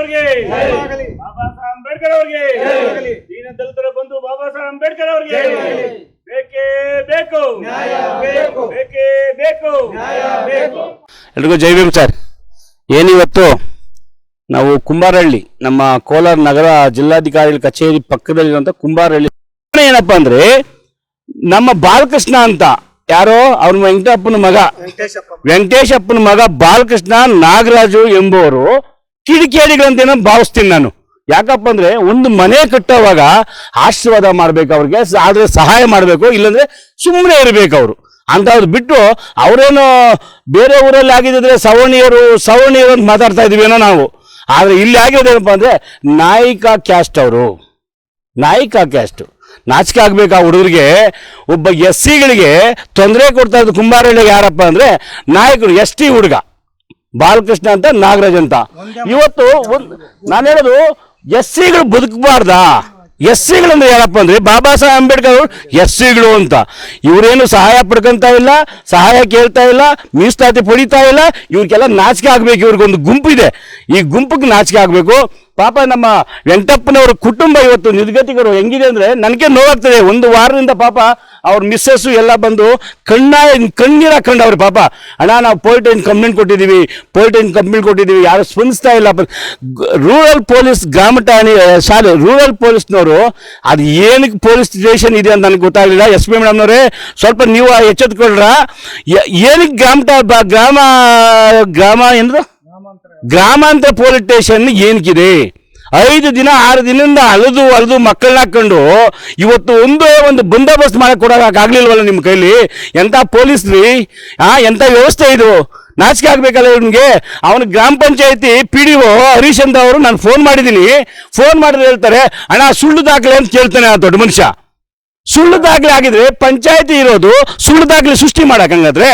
ಅವರಿಗೆ, ಬಾಬಾ ಸಾಹೇಬ್ ಅಂಬೇಡ್ಕರ್ ಅವರಿಗೆ, ದೀನ ದಲಿತರ ಬಂಧು ಬಾಬಾ ಸಾಹೇಬ್ ಅಂಬೇಡ್ಕರ್ ಅವರಿಗೆ ಬೇಕೇ ಬೇಕು, ಬೇಕೇ ಬೇಕು. ಎಲ್ರಿಗೂ ಜೈ ಭೀಮ್ ಸರ್. ಏನಿವತ್ತು ನಾವು ಕುಂಬಾರಹಳ್ಳಿ, ನಮ್ಮ ಕೋಲಾರ ನಗರ ಜಿಲ್ಲಾಧಿಕಾರಿ ಕಚೇರಿ ಪಕ್ಕದಲ್ಲಿರುವಂತ ಕುಂಬಾರಹಳ್ಳಿ ಏನಪ್ಪಾ ಅಂದ್ರೆ, ನಮ್ಮ ಬಾಲಕೃಷ್ಣ ಅಂತ ಯಾರೋ ಅವ್ರ ವೆಂಕಟೇಶಪ್ಪನ ಮಗ ಬಾಲಕೃಷ್ಣ ನಾಗರಾಜು ಎಂಬುವರು ಕಿಡಿಕೇಡಿಗಳಂತೇನೋ ಭಾವಿಸ್ತೀನಿ ನಾನು. ಯಾಕಪ್ಪ ಅಂದ್ರೆ, ಒಂದು ಮನೆ ಕಟ್ಟೋವಾಗ ಆಶೀರ್ವಾದ ಮಾಡ್ಬೇಕು ಅವ್ರಿಗೆ, ಆದ್ರೆ ಸಹಾಯ ಮಾಡ್ಬೇಕು, ಇಲ್ಲಾಂದ್ರೆ ಸುಮ್ಮನೆ ಇರ್ಬೇಕು ಅವರು ಅಂತವ್ರು ಬಿಟ್ಟು ಅವರೇನು ಬೇರೆ ಊರಲ್ಲಿ ಆಗಿದ್ರೆ ಸವರ್ಣೀಯರು ಅಂತ ಮಾತಾಡ್ತಾ ಇದೀವೇನೋ ನಾವು. ಆದ್ರೆ ಇಲ್ಲಿ ಆಗಿರೋದೇನಪ್ಪ ಅಂದ್ರೆ ನಾಯಿಕ ಕ್ಯಾಸ್ಟ್, ಅವರು ನಾಯಿಕ ಕ್ಯಾಸ್ಟ್. ನಾಚಿಕೆ ಆಗ್ಬೇಕು ಆ ಹುಡುಗರಿಗೆ. ಒಬ್ಬ SCಗಳಿಗೆ ತೊಂದರೆ ಕೊಡ್ತಾ ಇದ್ದು ಕುಂಬಾರಹಳ್ಳಿಗೆ ಯಾರಪ್ಪ ಅಂದ್ರೆ ನಾಯಕರು, ST ಹುಡುಗ ಬಾಲಕೃಷ್ಣ ಅಂತ ನಾಗರಾಜ್ ಅಂತ. ಇವತ್ತು ನಾನು ಹೇಳೋದು, SCಗಳು ಬದುಕಬಾರ್ದಾ? SCಗಳಂದ್ರೆ ಯಾರಪ್ಪ ಅಂದ್ರೆ ಬಾಬಾ ಸಾಹೇಬ್ ಅಂಬೇಡ್ಕರ್ ಅವರು SCಗಳು ಅಂತ. ಇವರೇನು ಸಹಾಯ ಪಡ್ಕೊಂತ ಇಲ್ಲ, ಸಹಾಯ ಕೇಳ್ತಾ ಇಲ್ಲ, ಮೀಸಲಾತಿ ಪಡಿತಾ ಇಲ್ಲ. ಇವ್ರಿಗೆಲ್ಲ ನಾಚಿಕೆ ಆಗ್ಬೇಕು. ಇವ್ರಿಗೊಂದು ಗುಂಪಿದೆ, ಈ ಗುಂಪಿಗೆ ನಾಚಿಕೆ ಆಗ್ಬೇಕು. ಪಾಪ ನಮ್ಮ ವೆಂಕಟಪ್ಪನವ್ರ ಕುಟುಂಬ ಇವತ್ತು ನಿರ್ಗತಿಕರು ಹೆಂಗಿದೆ ಅಂದ್ರೆ ನನಗೆ ನೋವಾಗ್ತದೆ. ಒಂದು ವಾರದಿಂದ ಪಾಪ ಅವ್ರ ಮಿಸ್ಸಸ್ಸು ಎಲ್ಲ ಬಂದು ಕಣ್ಣೀರು ಹಾಕೊಂಡವ್ರು. ಪಾಪ ಅಣ್ಣ ನಾವು ಪೊಲೀಸ್ ಕಂಪ್ಲೇಂಟ್ ಕೊಟ್ಟಿದ್ದೀವಿ, ಯಾರು ಸ್ಪಂದಿಸ್ತಾ ಇಲ್ಲ. ರೂರಲ್ ಪೊಲೀಸ್ ಗ್ರಾಮ ಠಾಣೆ ರೂರಲ್ ಪೊಲೀಸ್ನವರು ಅದು ಏನಕ್ಕೆ ಪೊಲೀಸ್ ಸ್ಟೇಷನ್ ಇದೆ ಅಂತ ನನಗೆ ಗೊತ್ತಾಗಲಿಲ್ಲ. SP ಮೇಡಮ್ನವರೇ, ಸ್ವಲ್ಪ ನೀವು ಎಚ್ಚೆತ್ಕೊಳ್ರ. ಏನಕ್ಕೆ ಗ್ರಾಮಾಂತರ ಪೊಲೀಸ್ ಸ್ಟೇಷನ್ ಏನಕ್ಕಿದೆ? 5 ದಿನ 6 ದಿನದಿಂದ ಅಲದು ಮಕ್ಕಳನ್ನ ಹಾಕೊಂಡು ಇವತ್ತು ಒಂದು ಬಂದೋಬಸ್ತ್ ಮಾಡಕ್ ಕೊಡೋಕ್ಕಾಗ್ಲಿಲ್ವಲ್ಲ ನಿಮ್ಮ ಕೈಲಿ? ಎಂತ ಪೊಲೀಸ್ ರೀ, ಎಂತ ವ್ಯವಸ್ಥೆ ಇದು? ನಾಚಿಕೆ ಆಗ್ಬೇಕಲ್ಲ ಇವ್ನಿಗೆ. ಅವನು ಗ್ರಾಮ ಪಂಚಾಯತಿ PDO ಹರೀಶ್ ಅಂತ ಅವರು ನಾನು ಫೋನ್ ಮಾಡಿದ್ದೀನಿ. ಫೋನ್ ಮಾಡಿದ್ರೆ ಹೇಳ್ತಾರೆ, ಅಣ್ಣ ಸುಳ್ಳು ದಾಖಲೆ ಅಂತ ಕೇಳ್ತಾನೆ ಆ ದೊಡ್ಡ ಮನುಷ್ಯ. ಸುಳ್ಳು ದಾಖಲೆ ಆಗಿದ್ರೆ ಪಂಚಾಯತಿ ಇರೋದು ಸುಳ್ಳು ದಾಖಲೆ ಸೃಷ್ಟಿ ಮಾಡಕ್ಕಂಗಾದ್ರೆ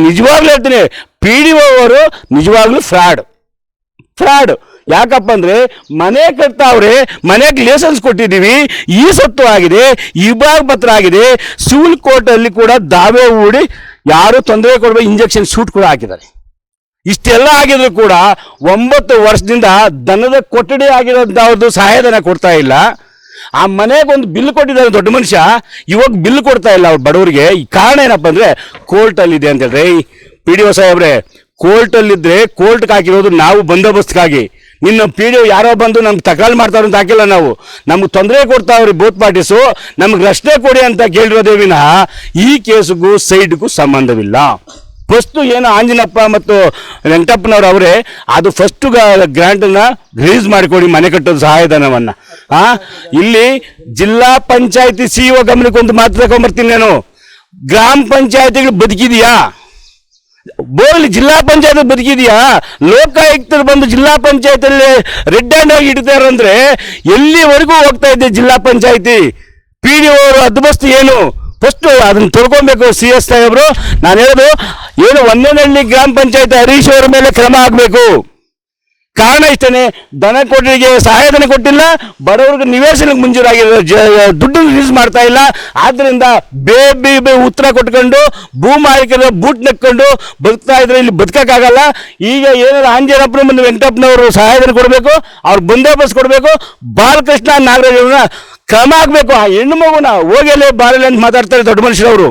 ನಿಜವಾಗ್ಲೂ ಹೇಳ್ತೀನಿ, PDO ಅವರು ನಿಜವಾಗ್ಲೂ ಫ್ರಾಡ್. ಯಾಕಪ್ಪ ಅಂದ್ರೆ ಮನೆ ಕಟ್ತಾವ್ರೆ, ಮನೆಗೆ ಲೈಸೆನ್ಸ್ ಕೊಟ್ಟಿದ್ದೀವಿ, ಈ ಸತ್ತು ಆಗಿದೆ, ವಿಭಾಗ ಪತ್ರ ಆಗಿದೆ, ಸಿವಿಲ್ ಕೋರ್ಟ್ ಅಲ್ಲಿ ಕೂಡ ದಾವೆ ಹೂಡಿ ಯಾರು ತೊಂದರೆ ಕೊಡಬೇಕು ಇಂಜೆಕ್ಷನ್ ಶೂಟ್ ಕೂಡ ಹಾಕಿದ್ದಾರೆ. ಇಷ್ಟೆಲ್ಲ ಆಗಿದ್ರು ಕೂಡ 9 ವರ್ಷದಿಂದ ದನದ ಕೊಠಡಿ ಆಗಿರೋದು ಸಹಾಯಧನ ಕೊಡ್ತಾ ಇಲ್ಲ. ಆ ಮನೆಗೆ ಒಂದು ಬಿಲ್ ಕೊಟ್ಟಿದ್ದಾರೆ ದೊಡ್ಡ ಮನುಷ್ಯ, ಇವಾಗ ಬಿಲ್ ಕೊಡ್ತಾ ಇಲ್ಲ ಅವ್ರ ಬಡವರಿಗೆ. ಕಾರಣ ಏನಪ್ಪ ಅಂದ್ರೆ ಕೋರ್ಟಲ್ಲಿದೆ ಅಂತ ಹೇಳ್ರಿ. PDO ಸಾಹೇಬ್ರೆ, ಕೋರ್ಟಲ್ಲಿದ್ರೆ ಕೋರ್ಟ್ಗೆ ಹಾಕಿರೋದು ನಾವು ಬಂದೋಬಸ್ತ್ಗಾಗಿ. ನಿನ್ನ PDO ಯಾರೋ ಬಂದು ನಮ್ಗೆ ತಕರಾರು ಮಾಡ್ತಾರ ಅಂತ ಹಾಕಿಲ್ಲ ನಾವು. ನಮ್ಗೆ ತೊಂದರೆ ಕೊಡ್ತಾವ್ರಿ ಬೋತ್ ಪಾರ್ಟೀಸು, ನಮ್ಗೆ ರಕ್ಷಣೆ ಕೊಡಿ ಅಂತ ಕೇಳಿರೋದೇ ವಿನಃ ಈ ಕೇಸ್ಗೂ ಸೈಡ್ಗೂ ಸಂಬಂಧವಿಲ್ಲ. ಫಸ್ಟ್ ಏನು ಆಂಜನಪ್ಪ ಮತ್ತು ವೆಂಕಟಪ್ಪನವ್ರು ಅವರೇ ಅದು ಫಸ್ಟ್ ಗ್ರಾಂಟನ್ನ ರಿಲೀಸ್ ಮಾಡಿಕೊಡಿ, ಮನೆ ಕಟ್ಟೋದು ಸಹಾಯಧನವನ್ನ. ಇಲ್ಲಿ ಜಿಲ್ಲಾ ಪಂಚಾಯತಿ CEO ಗಮನಕ್ಕೆ ಒಂದು ಮಾತು ತಗೊಂಡ್ಬರ್ತೀನಿ ನಾನು. ಗ್ರಾಮ ಪಂಚಾಯತಿಗಳು ಬದುಕಿದೆಯಾ? ಬೋರ್ಲಿ ಜಿಲ್ಲಾ ಪಂಚಾಯತ್ ಬದುಕಿದೆಯಾ? ಲೋಕಾಯುಕ್ತರು ಬಂದು ಜಿಲ್ಲಾ ಪಂಚಾಯತಲ್ಲಿ ರೆಡ್ ಹ್ಯಾಂಡ್ ಆಗಿ ಇಡ್ತಾರಂದ್ರೆ ಎಲ್ಲಿವರೆಗೂ ಹೋಗ್ತಾ ಇದೆ ಜಿಲ್ಲಾ ಪಂಚಾಯತಿ? PDO ಅವರು ಹದ್ದುಬಸ್ತು ಏನು? ಫಸ್ಟ್ ಅದನ್ನ ತೊಳ್ಕೊಬೇಕು CS ಸಾಹೇಬ್ರು. ನಾನು ಹೇಳೋದು ಏನು, ಒಂದೇನಹಳ್ಳಿ ಗ್ರಾಮ ಪಂಚಾಯತ್ ಹರೀಶ್ ಅವರ ಮೇಲೆ ಕ್ರಮ ಆಗಬೇಕು. ಕಾರಣ ಇಷ್ಟೇ, ದನ ಕೊಟ್ಟಿಗೆ ಸಹಾಯಧನ ಕೊಟ್ಟಿಲ್ಲ, ಬಡವರಿಗೆ ನಿವೇಶನಕ್ಕೆ ಮಂಜೂರಾಗಿರೋ ದುಡ್ಡು ರಿಲೀಸ್ ಮಾಡ್ತಾ ಇಲ್ಲ. ಆದ್ರಿಂದ ಬೇಬಿ ಉತ್ತರ ಕೊಟ್ಕೊಂಡು ಭೂಮಾಲೀಕರ ಬೂಟ್ ನೆಕ್ಕೊಂಡು ಬದುಕ್ತಾ ಇದ್ರೆ ಇಲ್ಲಿ ಬದುಕಕ್ಕಾಗಲ್ಲ. ಈಗ ಏನಾದ್ರು ಆಂಜನಪ್ಪನ ಮತ್ತು ವೆಂಕಟಪ್ಪನವರು ಸಹಾಯಧನ ಕೊಡಬೇಕು, ಅವ್ರ ಬಂದೋಬಸ್ತ್ ಕೊಡಬೇಕು. ಬಾಲಕೃಷ್ಣ ನಾಗರಾಜ್ ಕ್ರಮ ಆಗ್ಬೇಕು. ಆ ಹೆಣ್ಣು ಮಗುನ ಹೋಗಲೇ ಬಾರಲ್ಲ ಅಂತ ಮಾತಾಡ್ತಾರೆ ದೊಡ್ಡ ಮನುಷ್ಯರವರು.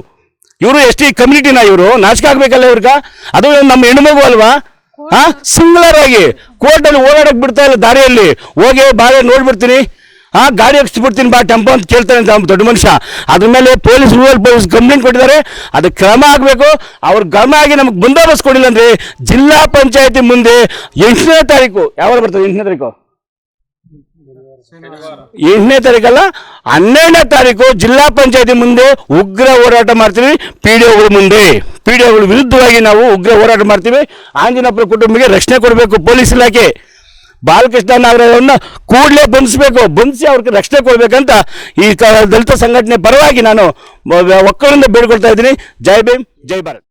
ಇವರು ST ಕಮ್ಯುನಿಟಿನ, ಇವರು ನಾಚಿಕೆ ಆಗ್ಬೇಕಲ್ಲ ಇವ್ರಿಗ? ಅದು ನಮ್ಮ ಹೆಣ್ಣು ಮಗು ಅಲ್ವಾ? ಸಿಂಗ್ಲರ್ ಆಗಿ ಕೋರ್ಟಲ್ಲಿ ಓಡಾಡಕ್ ಬಿಡ್ತಾ ಇಲ್ಲ. ದಾರಿಯಲ್ಲಿ ಹೋಗಿ ಬಾಳೆ ನೋಡ್ಬಿಡ್ತೀನಿ, ಗಾಡಿ ಹಚ್ಚಿಬಿಡ್ತೀನಿ ಬಾ ಟೆಂಪೋ ಅಂತ ಕೇಳ್ತಾನೆ ಅಂತ ದೊಡ್ಡ ಮನುಷ್ಯ. ಅದ್ರ ಮೇಲೆ ರೂರಲ್ ಪೊಲೀಸ್ ಕಂಪ್ಲೇಂಟ್ ಕೊಟ್ಟಿದ್ದಾರೆ. ಅದಕ್ಕೆ ಕ್ರಮ ಆಗಬೇಕು. ಅವ್ರ ಕ್ರಮ ಆಗಿ ನಮ್ಗೆ ಬಂದೋಬಸ್ತ್ ಕೊಡಿಲ್ಲ ಅಂದ್ರೆ ಜಿಲ್ಲಾ ಪಂಚಾಯತಿ ಮುಂದೆ 8ನೇ ತಾರೀಕು, ಯಾವಾಗ ಬರ್ತದೆ 8ನೇ ತಾರೀಕು? 8ನೇ ತಾರೀಕಲ್ಲ, 12ನೇ ತಾರೀಕು ಜಿಲ್ಲಾ ಪಂಚಾಯತಿ ಮುಂದೆ ಉಗ್ರ ಹೋರಾಟ ಮಾಡ್ತೀವಿ. PDOಗಳ ಮುಂದೆ, PDOಗಳ ವಿರುದ್ಧವಾಗಿ ನಾವು ಉಗ್ರ ಹೋರಾಟ ಮಾಡ್ತೀವಿ. ಆಂಜನಪ್ಪನ ಕುಟುಂಬಕ್ಕೆ ರಕ್ಷಣೆ ಕೊಡಬೇಕು ಪೊಲೀಸ್ ಇಲಾಖೆ. ಬಾಲಕೃಷ್ಣ ನಾಗರಾಜನ್ನ ಕೂಡಲೇ ಬಂಧಿಸಿ ಅವ್ರಿಗೆ ರಕ್ಷಣೆ ಕೊಡ್ಬೇಕಂತ ಈ ದಲಿತ ಸಂಘಟನೆ ಪರವಾಗಿ ನಾನು ಒಕ್ಕಲಿಂದ ಬೇಡ್ಕೊಳ್ತಾ ಇದ್ದೀನಿ. ಜೈ ಭೀಮ್, ಜೈ ಭಾರತ್.